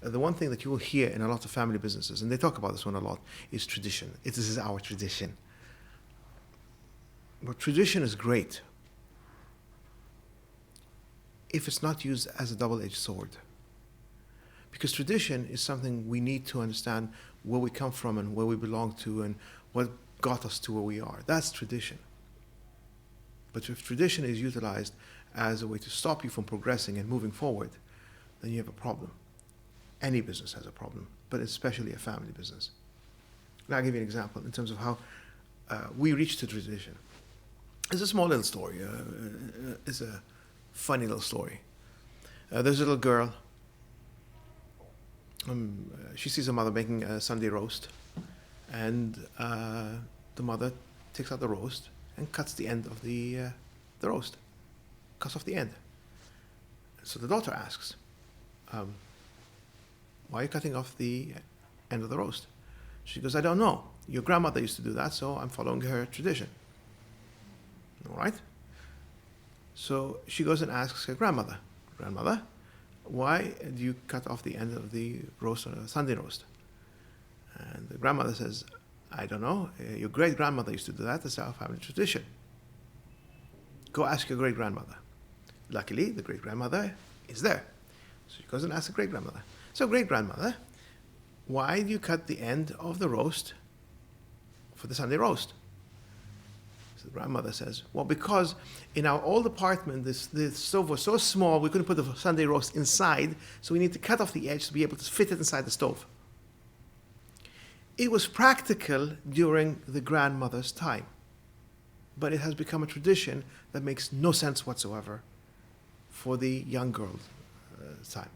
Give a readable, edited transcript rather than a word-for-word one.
the one thing that you will hear in a lot of family businesses, and they talk about this one a lot, is tradition. This is our tradition. But tradition is great if it's not used as a double-edged sword. Because tradition is something we need to understand where we come from and where we belong to and what got us to where we are. That's tradition. But if tradition is utilized as a way to stop you from progressing and moving forward, then you have a problem. Any business has a problem, but especially a family business. Now I'll give you an example in terms of how we reach to tradition. It's a small little story. It's a funny little story. There's a little girl. She sees her mother making a Sunday roast, and the mother takes out the roast and cuts the end of the roast. Cuts off the end. So the daughter asks, why are you cutting off the end of the roast? She goes, I don't know. Your grandmother used to do that, so I'm following her tradition. All right? So she goes and asks her grandmother, Grandmother, why do you cut off the end of the roast on a Sunday roast? And the grandmother says, I don't know. Your great-grandmother used to do that. That's our family tradition. Go ask your great-grandmother. Luckily, the great-grandmother is there. So she goes and asks the great-grandmother. So great-grandmother, why do you cut the end of the roast for the Sunday roast? So the grandmother says, well, because in our old apartment, the stove was so small, we couldn't put the Sunday roast inside, so we need to cut off the edge to be able to fit it inside the stove. It was practical during the grandmother's time, but it has become a tradition that makes no sense whatsoever for the young girl's time.